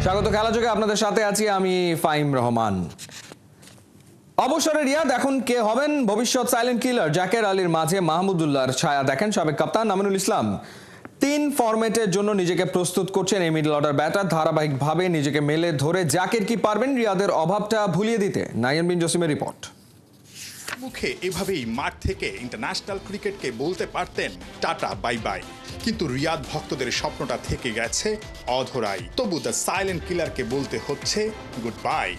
স্বাগত খেলাযোগে, আপনাদের সাথে আছি আমি ফাহিম রহমান। অবসরে রিয়াদ এখন কে হবেন ভবিষ্যৎ সাইলেন্ট কিলার? জাকের আলীর মাঝে মাহমুদুল্লাহর ছায়া দেখেন সাবেক কাপ্তান আমিনুল ইসলাম। 3 ফরম্যাটের জন্য নিজেকে প্রস্তুত করছেন এই মিডল অর্ডার ব্যাটার। ধারাবাহিকভাবে নিজেকে মেলে ধরে জাকের কি পারবেন রিয়াদের অভাবটা ভুলিয়ে দিতে? নাইয়ান বিন জসিমের রিপোর্ট। মুখে এভাবেই মাঠ থেকে ইন্টারন্যাশনাল ক্রিকেটকে বলতে পারতেন টাটা বাই বাই, কিন্তু রিয়াদ ভক্তদের স্বপ্নটা থেকে গেছে অধরাই। তবু দ্য সাইলেন্ট কিলারকে বলতে হচ্ছে গুড বাই।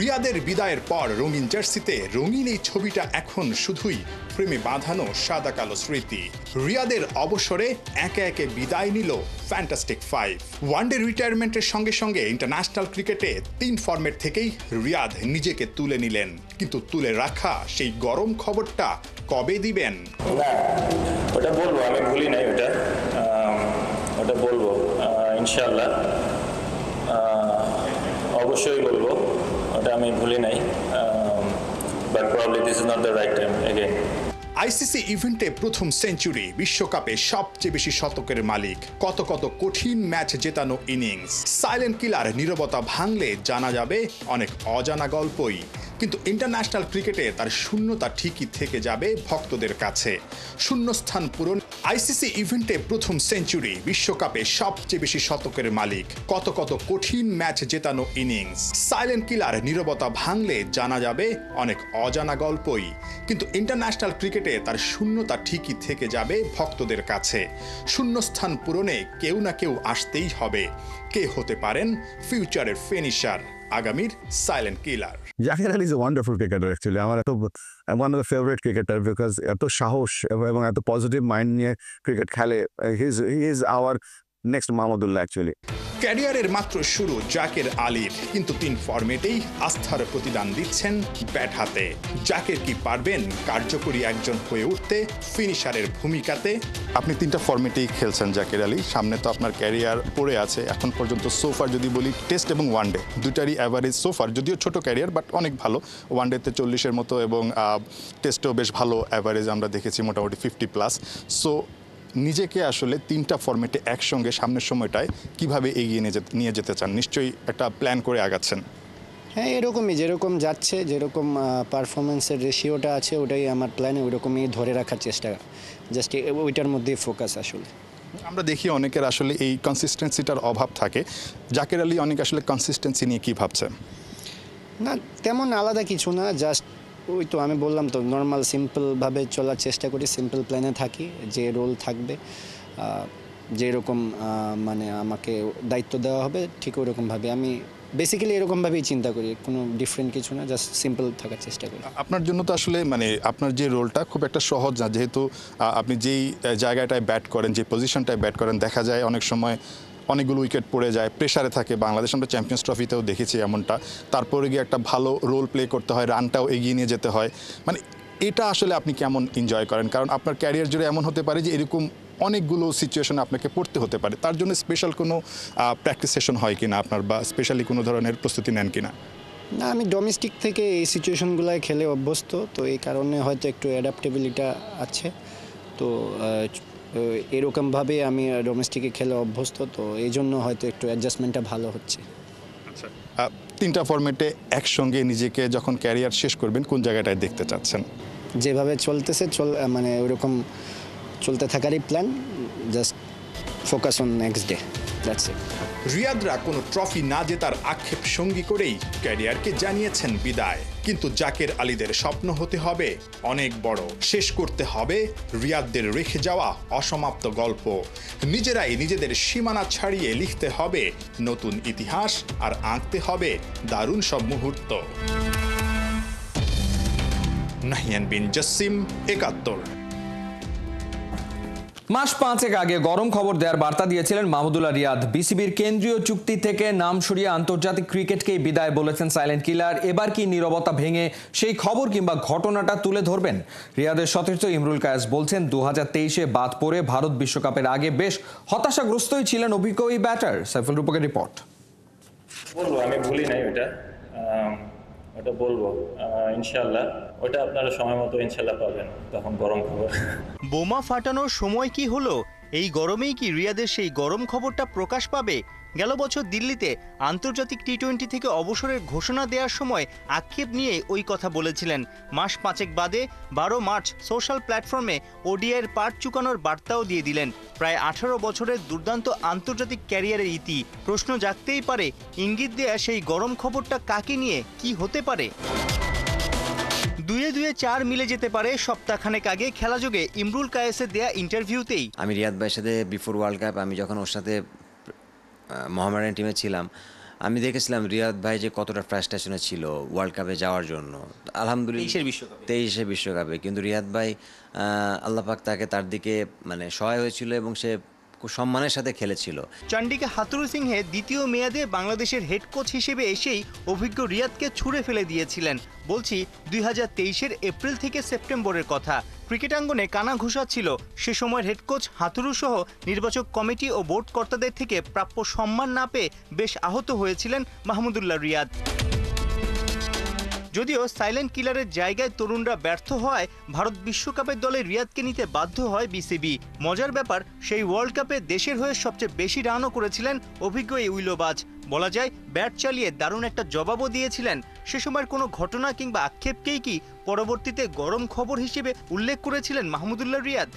রিয়াদের বিদায়ের পর রঙিন জার্সিতে রঙিন এই ছবিটা এখন শুধুই প্রেমে বাঁধানো সাদা কালো স্মৃতি। রিয়াদের অবসরে একে একে বিদায় নিল ফ্যান্টাস্টিক 5। ওয়ানডে রিটায়ারমেন্টের সঙ্গে সঙ্গে ইন্টারন্যাশনাল ক্রিকেটে 3 ফরম্যাট থেকেই রিয়াদ নিজেকে তুলে নিলেন, কিন্তু তুলে রাখা সেই গরম খবরটা কবে দিবেন? না, ওটা বলবো, আমি ভুলি নাই ওটা বলবো ইনশাল্লাহ, অবশ্যই বলবো, ওটা আমি ভুলি নাই, but probably this is not the right time again. ICC ইভেন্টে প্রথম সেঞ্চুরি, বিশ্বকাপে সবচেয়ে বেশি শতকের মালিক, কত কত কঠিন ম্যাচ জেতানো ইনিংস। সাইলেন্ট কিলার নীরবতা ভাঙলে জানা যাবে অনেক অজানা গল্পই, কিন্তু ইন্টারন্যাশনাল ক্রিকেটে তার শূন্যতা ঠিকই থেকে যাবে ভক্তদের কাছে। শূন্যস্থান পূরণ। আইসিসি ইভেন্টে প্রথম সেঞ্চুরি, বিশ্বকাপে সবচেয়ে বেশি শতকের মালিক, কত কত কঠিন ম্যাচ জেতানো ইনিংস। সাইলেন্ট কিলার নীরবতা ভাঙলে জানা যাবে অনেক অজানা গল্পই, কিন্তু ইন্টারন্যাশনাল ক্রিকেটে তার শূন্যতা ঠিকই থেকে যাবে ভক্তদের কাছে। শূন্যস্থান পূরণে কেউ না কেউ আসতেই হবে। কে হতে পারেন ফিউচারের ফিনিশার, আগামীর silent killer? Jaker Ali is a wonderful cricketer actually. আমার one of the favourite cricketer, because এত সাহস এবং এত পজিটিভ মাইন্ড নিয়ে ক্রিকেট খেলে। He is our next Mahmudullah actually. ক্যারিয়ারের মাত্র শুরু জাকের আলীর, কিন্তু 3 ফরম্যাটেই আস্থার প্রতিদান দিচ্ছেন ব্যাট হাতে। জাকের কি পারবেন কার্যকরী একজন হয়ে উঠতে ফিনিশারের ভূমিকাতে? আপনি 3টা ফরম্যাটেই খেলছেন জাকের আলী, সামনে তো আপনার ক্যারিয়ার পড়ে আছে। এখন পর্যন্ত সোফার যদি বলি টেস্ট এবং ওয়ানডে দুটারই অ্যাভারেজ সোফার, যদিও ছোট ক্যারিয়ার বাট অনেক ভালো। ওয়ানডেতে 40-এর মতো এবং টেস্টেও বেশ ভালো অ্যাভারেজ আমরা দেখেছি, মোটামুটি 50+। সো নিজেকে আসলে 3টা ফরম্যাটে একসঙ্গে সামনের সময়টায় কিভাবে এগিয়ে নিয়ে যেতে চান? নিশ্চয়ই একটা প্ল্যান করে আগাচ্ছেন। হ্যাঁ, এরকমই, যেরকম যাচ্ছে, যেরকম পারফরমেন্সের রেশিওটা আছে, ওটাই আমার প্ল্যানে, ওইরকমই ধরে রাখার চেষ্টা, জাস্ট ওইটার মধ্যেই ফোকাস আসলে। আমরা দেখি অনেকের আসলে এই কনসিস্টেন্সিটার অভাব থাকে। জাকের আলী অনেক আসলে কনসিস্টেন্সি নিয়ে কী ভাবছেন? না, তেমন আলাদা কিছু না, জাস্ট ওই তো আমি বললাম তো, নর্মাল সিম্পলভাবে চলার চেষ্টা করি, সিম্পল প্ল্যানে থাকি, যে রোল থাকবে, যেরকম মানে আমাকে দায়িত্ব দেওয়া হবে ঠিক ওরকমভাবে আমি বেসিক্যালি এরকমভাবেই চিন্তা করি, কোনো ডিফারেন্ট কিছু না, জাস্ট সিম্পল থাকার চেষ্টা করি। আপনার জন্য তো আসলে মানে আপনার যে রোলটা খুব একটা সহজ না, যেহেতু আপনি যেই জায়গাটায় ব্যাট করেন, যে পজিশনটায় ব্যাট করেন, দেখা যায় অনেক সময় অনেকগুলো উইকেট পড়ে যায়, প্রেশারে থাকে। বাংলাদেশ আমরা চ্যাম্পিয়ন্স ট্রফিতেও দেখেছি এমনটা। তারপরে গিয়ে একটা ভালো রোল প্লে করতে হয়, রানটাও এগিয়ে নিয়ে যেতে হয়। মানে এটা আসলে আপনি কেমন এনজয় করেন? কারণ আপনার ক্যারিয়ার জুড়ে এমন হতে পারে যে এরকম অনেকগুলো সিচুয়েশনে আপনাকে পড়তে হতে পারে। তার জন্য স্পেশাল কোনো প্র্যাকটিস সেশন হয় কিনা আপনার, বা স্পেশালি কোনো ধরনের প্রস্তুতি নেন কিনা? না, আমি ডোমেস্টিক থেকে এই সিচুয়েশনগুলোয় খেলে অভ্যস্ত, তো এই কারণে হয়তো একটু অ্যাডাপ্টেবিলিটি আছে। তো এরকমভাবে আমি ডোমেস্টিকে খেলে অভ্যস্ত, তো এই জন্য হয়তো একটু অ্যাডজাস্টমেন্টটা ভালো হচ্ছে। আচ্ছা, 3টা ফরম্যাটে একসঙ্গে নিজেকে যখন ক্যারিয়ার শেষ করবেন, কোন জায়গাটায় দেখতে চাচ্ছেন? যেভাবে চলতেছে মানে ওইরকম চলতে থাকারই plan, just focus on next day, that's it. রিয়াদরা কোনো ট্রফি না জেতার আক্ষেপ সঙ্গী করেই ক্যারিয়ারকে জানিয়েছেন বিদায়, কিন্তু জাকের আলীদের স্বপ্ন হতে হবে অনেক বড়। শেষ করতে হবে রিয়াদদের রেখে যাওয়া অসমাপ্ত গল্প। নিজেরাই নিজেদের সীমানা ছাড়িয়ে লিখতে হবে নতুন ইতিহাস, আর আঁকতে হবে দারুণ সব মুহূর্ত। নাহিয়ান বিন জসিম, ৭১। মাস 5 আগে গরম খবর দেওয়ার বার্তা দিয়েছিলেন মাহমুদুল্লাহ রিয়াদ। বিসিবির কেন্দ্রীয় চুক্তি থেকে নাম সরিয়ে আন্তর্জাতিক ক্রিকেটকেই বিদায় বলেছেন সাইলেন্ট কিলার। এবার কি নীরবতা ভেঙে সেই খবর কিংবা ঘটনাটা তুলে ধরবেন? রিয়াদের সতীর্থ ইমরুল কায়েস বলছেন 2023-এ বাদ পড়ে ভারত বিশ্বকাপের আগে বেশ হতাশাগ্রস্তই ছিলেন অভিজ্ঞ এই ব্যাটার। সাইফুল রূপকের রিপোর্ট। বলবো, আমি ভুলি নাই ওটা বলবো ইনশাল্লাহ, ওটা আপনারা সময় মতো ইনশাল্লাহ পাবেন, তখন গরম খবর। বোমা ফাটানোর সময় কি হলো এই গরমেই কি রিয়াদের সেই গরম খবরটা প্রকাশ পাবে? গেল বছর দিল্লিতে আন্তর্জাতিক টি-20 থেকে অবসরের ঘোষণা দেওয়ার সময় আক্ষেপ নিয়ে ওই কথা বলেছিলেন। মাস 5 বাদে 12 মার্চ সোশ্যাল প্ল্যাটফর্মে ওডিআইয়ের পার্ট চুকানোর বার্তাও দিয়ে দিলেন। প্রায় 18 বছরের দুর্দান্ত আন্তর্জাতিক ক্যারিয়ারের ইতি। প্রশ্ন জাগতেই পারে, ইঙ্গিত দেয়া সেই গরম খবরটা কাকে নিয়ে, কি হতে পারে? দুয়ে 4 মিলে যেতে পারে সপ্তাহখানেক আগে খেলাযোগে ইমরুল কায়েসের দেয়া ইন্টারভিউতেই। আমি রিয়াদ ভাইয়ের সাথে বিফোর ওয়ার্ল্ড কাপ আমি যখন ওর সাথে মোহামেডান টিমে ছিলাম, আমি দেখেছিলাম রিয়াদ ভাই যে কতটা ফ্রাস্ট্রেশনে ছিল ওয়ার্ল্ড কাপে যাওয়ার জন্য। আলহামদুলিল্লাহ 23 বিশ্বকাপে কিন্তু রিয়াদ ভাই আল্লাহ পাক তাকে তার দিকে মানে সহায় হয়েছিল এবং সে খুব সম্মানের সাথে খেলেছিল। চন্ডিকা হাথুরু সিংহে দ্বিতীয় মেয়াদে বাংলাদেশের হেড কোচ হিসেবে এসেই অভিজ্ঞ রিয়াদকে ছুঁড়ে ফেলে দিয়েছিলেন। বলছি 2023-এর এপ্রিল থেকে সেপ্টেম্বরের কথা। ক্রিকেটাঙ্গনে কানা ঘুষাচ্ছিল সে সময়ের হেড কোচ হাথুরু সহ নির্বাচক কমিটি ও বোর্ড কর্তাদের থেকে প্রাপ্য সম্মান না পেয়ে বেশ আহত হয়েছিলেন মাহমুদুল্লাহ রিয়াদ। যদিও সাইলেন্ট কিলারের জায়গায় তরুণরা ব্যর্থ হওয়ায় ভারত বিশ্বকাপের দলে রিয়াদকে নিতে বাধ্য হয় বিসিবি। মজার ব্যাপার, সেই ওয়ার্ল্ড কাপে দেশের হয়ে সবচেয়ে বেশি রানও করেছিলেন অভিজ্ঞ এই উইলোবাজ। বলা যায় ব্যাট চালিয়ে দারুণ একটা জবাবও দিয়েছিলেন। সে সময়ের কোনো ঘটনা কিংবা আক্ষেপকেই কি পরবর্তীতে গরম খবর হিসেবে উল্লেখ করেছিলেন মাহমুদুল্লাহ রিয়াদ?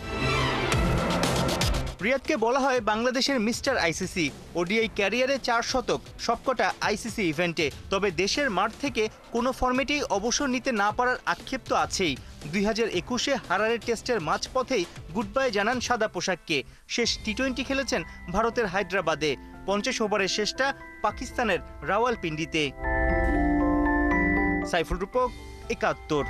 রিয়াদকে বলা হয় বাংলাদেশের মিস্টার আইসিসি। ওডিআই ক্যারিয়ারে 4 শতক, সবকটা আইসিসি ইভেন্টে। তবে দেশের মাঠ থেকে কোনো ফরম্যাটেই অবসর নিতে না পারার আক্ষেপ তো আছেই। 2021-এ হারারে টেস্টের মাঝপথেই গুড বাই জানান সাদা পোশাককে। শেষ টি-20 খেলেছেন ভারতের হায়দ্রাবাদে। 50 ওভারের শেষটা পাকিস্তানের রাওয়ালপিন্ডিতে। সাইফুল রূপক, 71।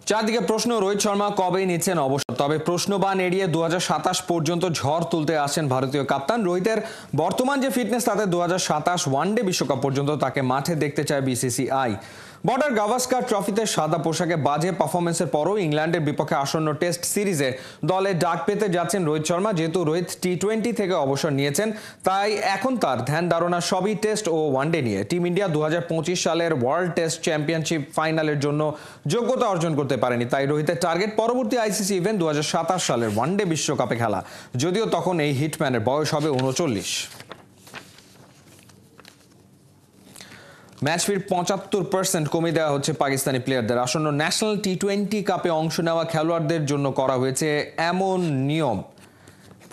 চারদিকে প্রশ্ন, রোহিত শর্মা কবে নিচ্ছেন অবসর? তবে প্রশ্নবাণ এড়িয়ে 2027 পর্যন্ত ঝড় তুলতে আসেন ভারতীয় কাপ্তান। রোহিতের বর্তমান যে ফিটনেস, তাতে 2027 ওয়ানডে বিশ্বকাপ পর্যন্ত তাকে মাঠে দেখতে চায় বিসিসিআই। বর্ডার গাভাস্কার ট্রফিতে সাদা পোশাকে বাজে পারফরমেন্সের পরও ইংল্যান্ডের বিপক্ষে আসন্ন টেস্ট সিরিজে দলে ডাক পেতে যাচ্ছেন রোহিত শর্মা। যেহেতু রোহিত টি-20 থেকে অবসর নিয়েছেন, তাই এখন তার ধ্যান ধারণা সবই টেস্ট ও ওয়ানডে নিয়ে। টিম ইন্ডিয়া 2025 সালের ওয়ার্ল্ড টেস্ট চ্যাম্পিয়নশিপ ফাইনালের জন্য যোগ্যতা অর্জন করতে পারেনি। তাই রোহিতের টার্গেট পরবর্তী আইসিসি ইভেন্ট 2027 সালের ওয়ানডে বিশ্বকাপে খেলা। যদিও তখন এই হিটম্যানের বয়স হবে 39। ম্যাচ ফির 75% কমিয়ে দেওয়া হচ্ছে পাকিস্তানি প্লেয়ারদের। আসন্ন ন্যাশনাল টি-20 কাপে অংশ নেওয়া খেলোয়াড়দের জন্য করা হয়েছে এমন নিয়ম,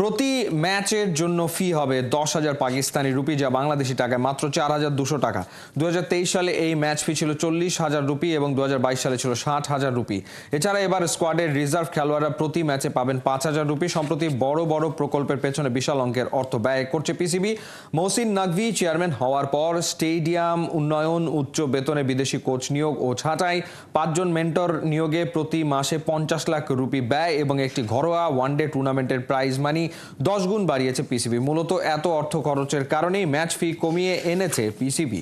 প্রতি ম্যাচের জন্য ফি হবে 10,000 পাকিস্তানি রুপি, যা বাংলাদেশি টাকায় মাত্র 4,200 টাকা। 2023 সালে এই ম্যাচ ফি ছিল 40,000 রুপি এবং 2022 সালে ছিল 60,000 রুপি। এছাড়া এবার স্কোয়াডের রিজার্ভ খেলোয়াড়রা প্রতি ম্যাচে পাবেন 5,000 রুপি। সম্প্রতি বড় বড় প্রকল্পের পেছনে বিশাল অঙ্কের অর্থ ব্যয় করছে পিসিবি। মহসিন নাকভি চেয়ারম্যান হওয়ার পর স্টেডিয়াম উন্নয়ন, উচ্চ বেতনে বিদেশি কোচ নিয়োগ ও ছাঁটাই, 5 জন মেন্টর নিয়োগে প্রতি মাসে 50 লাখ রুপি ব্যয় এবং একটি ঘরোয়া ওয়ানডে টুর্নামেন্টের প্রাইজ মানি 10 গুণ বাড়িয়েছে পিসিবি। মূলত এত অর্থ খরচের কারণেই ম্যাচ ফি কমিয়ে এনেছে পিসিবি।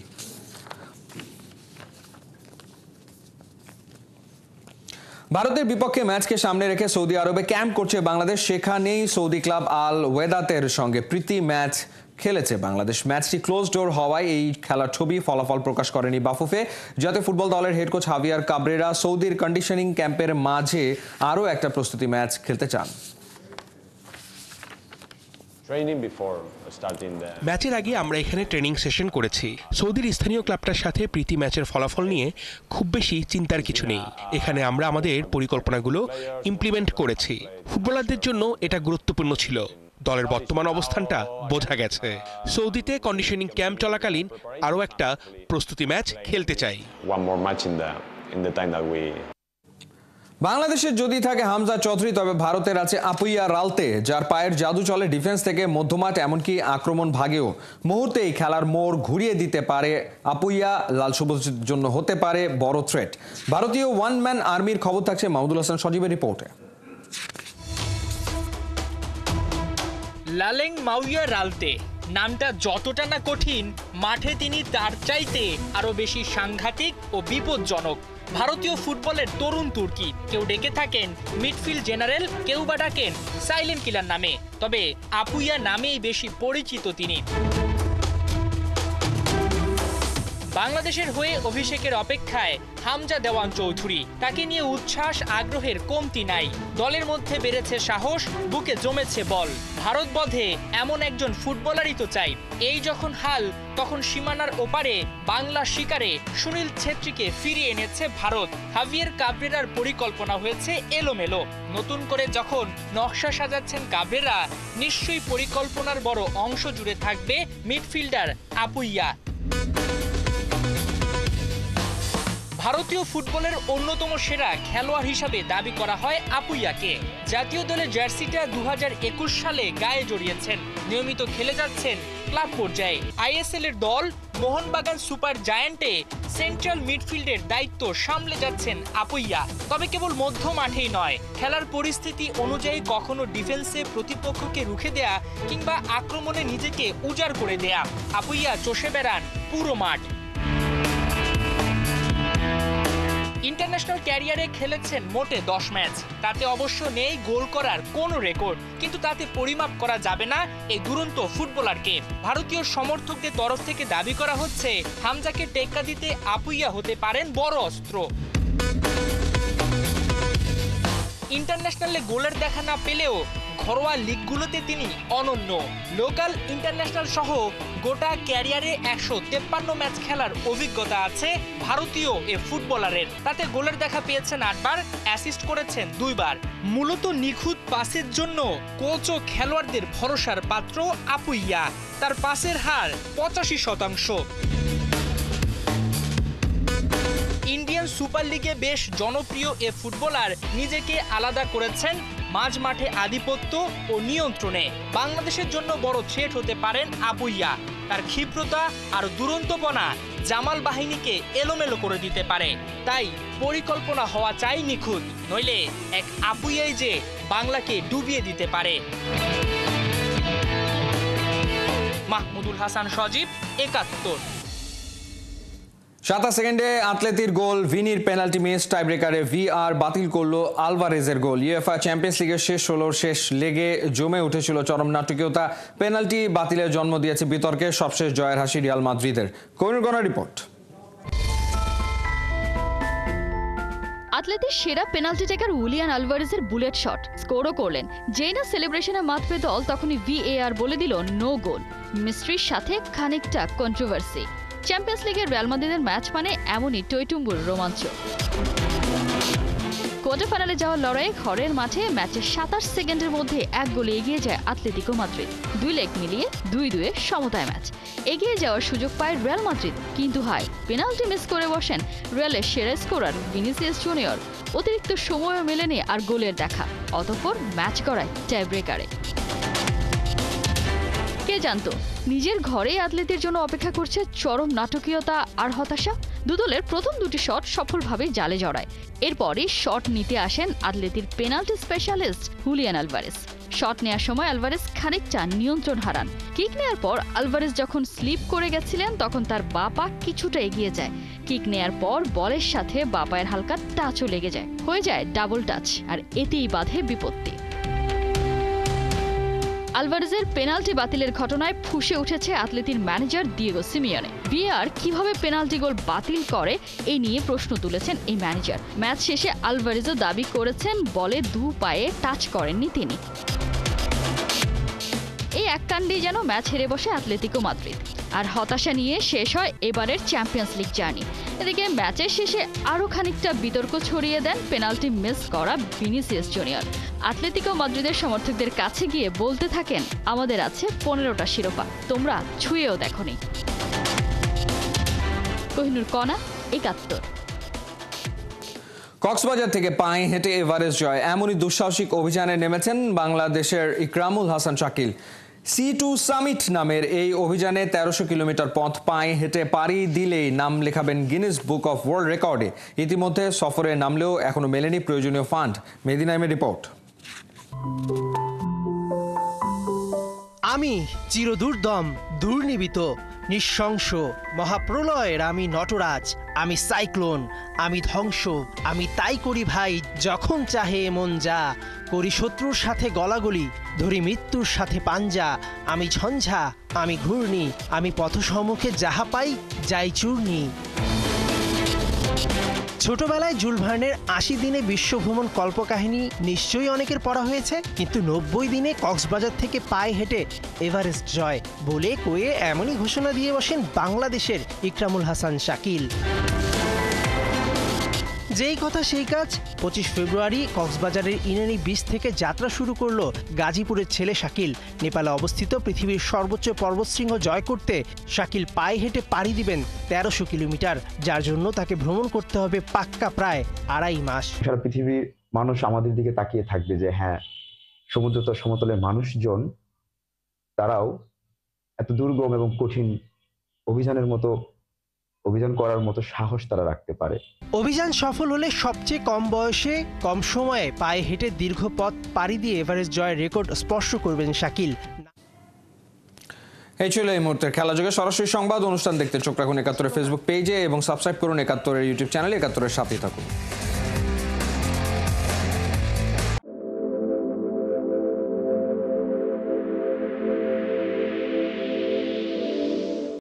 ভারতের বিপক্ষে ম্যাচকে সামনে রেখে সৌদি আরবে ক্যাম্প করছে বাংলাদেশ। সেখানেই সৌদি ক্লাব আল ওয়েদাতের সঙ্গে প্রীতি ম্যাচ খেলেছে বাংলাদেশ। ম্যাচটি ক্লোজ ডোর হওয়ায় এই খেলার ছবি ফলাফল প্রকাশ করেনি বাফুফে। জাতীয় ফুটবল দলের হেড কোচ হাভিয়ার কাবরেরা সৌদির কন্ডিশনিং ক্যাম্পের মাঝে আরও একটা প্রস্তুতি ম্যাচ খেলতে চান। ম্যাচের আগে আমরা এখানে ট্রেনিং সেশন করেছি। সৌদির স্থানীয় ক্লাবটার সাথে প্রীতি ম্যাচের ফলাফল নিয়ে খুব বেশি চিন্তার কিছু নেই। এখানে আমরা আমাদের পরিকল্পনাগুলো ইমপ্লিমেন্ট করেছি। ফুটবলারদের জন্য এটা গুরুত্বপূর্ণ ছিল। দলের বর্তমান অবস্থানটা বোঝা গেছে। সৌদিতে কন্ডিশনিং ক্যাম্প চলাকালীন আরও একটা প্রস্তুতি ম্যাচ খেলতে চাই। বাংলাদেশের যদি থাকে হামজা চৌধুরী, তবে ভারতের আছে আপুইয়া রালতে, যার পায়ের জাদু চলে ডিফেন্স থেকে মধ্যমাঠ, এমনকি আক্রমণ ভাগেও। মুহূর্তেই খেলার মোড় ঘুরিয়ে দিতে পারে আপুইয়া। লাল সবুজের জন্য হতে পারে বড় থ্রেট। ভারতীয় ওয়ান ম্যান আর্মির খবর থাকছে মাহমুদুল হাসান সজীবের রিপোর্টে। লালেং মাউইয়া রালতে নামটা যতটা না কঠিন, মাঠে তিনি তার চাইতে আরো বেশি সাংঘাতিক ও বিপজ্জনক। ভারতীয় ফুটবলের তরুণ তুর্কি। কেউ ডেকে থাকেন মিডফিল্ড জেনারেল, কেউ বা ডাকেন সাইলেন্ট কিলার নামে। তবে আপুইয়া নামেই বেশি পরিচিত তিনি। বাংলাদেশের হয়ে অভিষেকের অপেক্ষায় হামজা দেওয়ান চৌধুরী। তাকে নিয়ে উচ্ছ্বাস আগ্রহের কমতি নাই। দলের মধ্যে বেড়েছে সাহস, বুকে জমেছে বল। ভারত বধে এমন একজন ফুটবলারই তো চাই। এই যখন হাল, তখন সীমানার ওপারে বাংলা শিকারে সুনীল ছেত্রীকে ফিরিয়ে এনেছে ভারত। হাভিয়ের কাবরেরার পরিকল্পনা হয়েছে এলোমেলো। নতুন করে যখন নকশা সাজাচ্ছেন কাবরেরা, নিশ্চয়ই পরিকল্পনার বড় অংশ জুড়ে থাকবে মিডফিল্ডার আপুইয়া। ভারতীয় ফুটবলের অন্যতম সেরা খেলোয়াড় হিসাবে দাবি করা হয় আপুইয়াকে। জাতীয় দলের জার্সিটা 2021 সালে গায়ে জড়িয়েছেন। নিয়মিত খেলে যাচ্ছেন ক্লাব পর্যায়ে। আইএসএল এর দল মোহনবাগান সুপার জায়ান্টে সেন্ট্রাল মিডফিল্ডের দায়িত্ব সামলে যাচ্ছেন আপুইয়া। তবে কেবল মধ্য মাঠেই নয়, খেলার পরিস্থিতি অনুযায়ী কখনো ডিফেন্সে প্রতিপক্ষকে রুখে দেয়া কিংবা আক্রমণে নিজেকে উজাড় করে দেয়া, আপুইয়া চষে বেড়ান পুরো মাঠ। ইন্টারন্যাশনাল ক্যারিয়ারে খেলেছেন মোটে 10 ম্যাচ। তাতে অবশ্য নেই গোল করার কোনো রেকর্ড, কিন্তু তাতে পরিমাপ করা যাবে না এই দুরন্ত ফুটবলারকে। ভারতীয় সমর্থকদের তরফ থেকে দাবি করা হচ্ছে হামজাকে টেক্কা দিতে আপুইয়া হতে পারেন বড় অস্ত্র। ইন্টারন্যাশনালে গোলের দেখা না পেলেও ঘরোয়া লিগগুলোতে তিনি অনন্য। লোকাল, ইন্টারন্যাশনাল সহ গোটা ক্যারিয়ারে 153 ম্যাচ খেলার অভিজ্ঞতা আছে ভারতীয় এ ফুটবলারের। তাতে গোলের দেখা পেয়েছেন 8 বার, অ্যাসিস্ট করেছেন 2 বার। মূলত নিখুঁত পাসের জন্য কোচ ও খেলোয়াড়দের ভরসার পাত্র আপুইয়া। তার পাসের হার 85%। ইন্ডিয়ান সুপার লিগে বেশ জনপ্রিয় এ ফুটবলার নিজেকে আলাদা করেছেন মাঝ মাঠে আধিপত্য ও নিয়ন্ত্রণে। বাংলাদেশের জন্য বড় থ্রেট হতে পারেন আপুইয়া। তার ক্ষিপ্রতা আর দুরন্তপনা জামাল বাহিনীকে এলোমেলো করে দিতে পারে। তাই পরিকল্পনা হওয়া চাই নিখুঁত, নইলে এক আপুইয়াই যে বাংলাকে ডুবিয়ে দিতে পারে। মাহমুদুল হাসান সজীব, 71। 7 সেকেন্ডে আতলেতির গোল, ভিনির পেনাল্টি মিস, টাইব্রেকারে ভিআর বাতিল করলো আলভারেজের গোল। ইউএফা চ্যাম্পিয়ন্স লিগের শেষ 16 শেষ লেগে জমে উঠেছিল চরম নাটকীয়তা। পেনাল্টি বাতিলের জন্ম দিয়েছে বিতর্কে। সবশেষ জয়ের হাসি রিয়াল মাদ্রিদের। কোহিনুর গনার রিপোর্ট। আতলেতির সেরা পেনাল্টি টেকার হুলিয়ান আলভারেজের বুলেট শট স্কোরও করলেন। যেই না সেলিব্রেশনে মাত পেয়ে দল, তখনই ভিএআর বলে দিল নো গোল। মিস্ট্রির সাথে খানিকটা কন্ট্রোভার্সি। চ্যাম্পিয়ন্স লিগের রিয়াল মাদ্রিদের ম্যাচ মানে এমনই টইটুম্বুর রোমাঞ্চ। কোয়ার্টার ফাইনালে যাওয়ার লড়াইয়ে ঘরের মাঠে ম্যাচের 27 সেকেন্ডের মধ্যে 1 গোলে এগিয়ে যায় আতলেতিকো মাদ্রিদ। 2 লেগ মিলিয়ে 2-2 সমতায় ম্যাচ। এগিয়ে যাওয়ার সুযোগ পায় রিয়াল মাদ্রিদ, কিন্তু হায়, পেনাল্টি মিস করে বসেন রিয়ালের সেরা স্কোরার ভিনিসিয়াস জুনিয়র। অতিরিক্ত সময়ও মেলেনি আর গোলের দেখা। অতঃপর ম্যাচ গড়ায় টাইব্রেকারে। কে জানতো নিজের ঘরেই আতলেতির জন্য অপেক্ষা করছে চরম নাটকীয়তা আর হতাশা। দুদলের প্রথম 2টি শট সফলভাবে জালে জড়ায়। এরপরই শট নিতে আসেন আতলেতির penalty specialist Julian Alvarez. Shot নেওয়ার সময় আলভারেজ খানিকটা নিয়ন্ত্রণ হারান। কিক নেওয়ার পর আলভারেজ যখন স্লিপ করে গেছিলেন, তখন তার বাঁ পা কিছুটা এগিয়ে যায়। কিক নেয়ার পর বলের সাথে বাঁ পায়ের হালকা টাচও লেগে যায়। হয়ে যায় ডাবল টাচ, আর এতেই বাধে বিপত্তি। আলভারেজের পেনাল্টি বাতিলের ঘটনায় ফুঁসে উঠেছে আতলেতির ম্যানেজার দিয়েগো সিমিওনে। ভিআর কিভাবে পেনাল্টি গোল বাতিল করে এই নিয়ে প্রশ্ন তুলেছেন এই ম্যানেজার। ম্যাচ শেষে আলভারেজও দাবি করেছেন বলে 2 পায়ে টাচ করেননি তিনি। এই এক কাণ্ডেই যেন ম্যাচ হেরে বসে আতলেতিকো মাদ্রিদ। আর হতাশা নিয়ে শেষ হয় এবারের চ্যাম্পিয়ন্স লিগ জার্নি। এদিকে ম্যাচের শেষে আরও খানিকটা বিতর্ক ছড়িয়ে দেন পেনাল্টি মিস করা ভিনিসিয়াস জুনিয়র। আতলেতিকো মাদ্রিদের সমর্থকদের কাছে গিয়ে বলতে থাকেন, আমাদের আছে 15টা শিরোপা, তোমরা ছুঁয়েও দেখোনি। কোহিনুর কণা, 71। কক্সবাজার থেকে পায়ে হেঁটে এভারেস্ট জয়, এমনই দুঃসাহসিক অভিযানে নেমেছেন বাংলাদেশের ইকরামুল হাসান শাকিল। C2 সামিট নামের এই অভিযানে 1300 কিলোমিটার পথ পায়ে হেঁটে পাড়ি দিলেই নাম লেখাবেন গিনেস বুক অফ ওয়ার্ল্ড রেকর্ডে। ইতিমধ্যে সফরে নামলেও এখনো মেলেনি প্রয়োজনীয় ফান্ড। মেহেদী নাইমের রিপোর্ট। আমি চিরদুর্দম, দুর্নিবিত, নিঃশংস মহাপ্রলয়ের আমি নটরাজ, আমি সাইক্লোন, আমি ধ্বংস, আমি তাই করি ভাই যখন চাহে মন যা, করি শত্রুর সাথে গলাগলি, ধরি মৃত্যুর সাথে পাঞ্জা, আমি ঝঞ্ঝা, আমি ঘূর্ণি, আমি পথসম্মুখে যাহা পাই যাই চূর্ণি। ছোটবেলায় জুল ভার্নের ৮০ দিনে বিশ্বভ্রমণ কল্পকাহিনী নিশ্চয়ই অনেকের পড়া হয়েছে, কিন্তু ৯০ দিনে কক্সবাজার থেকে পায়ে হেঁটে এভারেস্ট জয় বলে কয়ে এমনই ঘোষণা দিয়ে বসেন বাংলাদেশের ইকরামুল হাসান শাকিল। যেই কথা সেই কাজ, ২৫ ফেব্রুয়ারি কক্সবাজারের ইনানি বিচ থেকে যাত্রা শুরু করলো গাজীপুরের ছেলে শাকিল। নেপালে অবস্থিত পৃথিবীর সর্বোচ্চ পর্বতশৃঙ্গ জয় করতে শাকিল পায়ে হেঁটে পাড়ি দিবেন ১৩০০ কিলোমিটার, যার জন্য তাকে ভ্রমণ করতে হবে পাক্কা প্রায় ২.৫ মাস। সারা পৃথিবীর মানুষ আমাদের দিকে তাকিয়ে থাকবে যে হ্যাঁ, সমুদ্রতল সমতলের মানুষজন তারাও এত দুর্গম এবং কঠিন অভিযান করার মতো সাহস তারা রাখতে পারে। অভিযান সফল হলে সবচেয়ে কম বয়সে কম সময়ে পায়ে হেঁটে দীর্ঘ পথ পাড়ি দিয়ে এভারেস্ট জয়ের রেকর্ড স্পর্শ করবেন শাকিল। এই ছিল এই মুহূর্তের খেলাযোগে সরাসরি সংবাদ অনুষ্ঠান দেখতে চোখ রাখুন ৭১-এর ফেসবুক পেজে এবং সাবস্ক্রাইব করুন ৭১-এর ইউটিউব চ্যানেলে। ৭১-এর সাথেই থাকুন।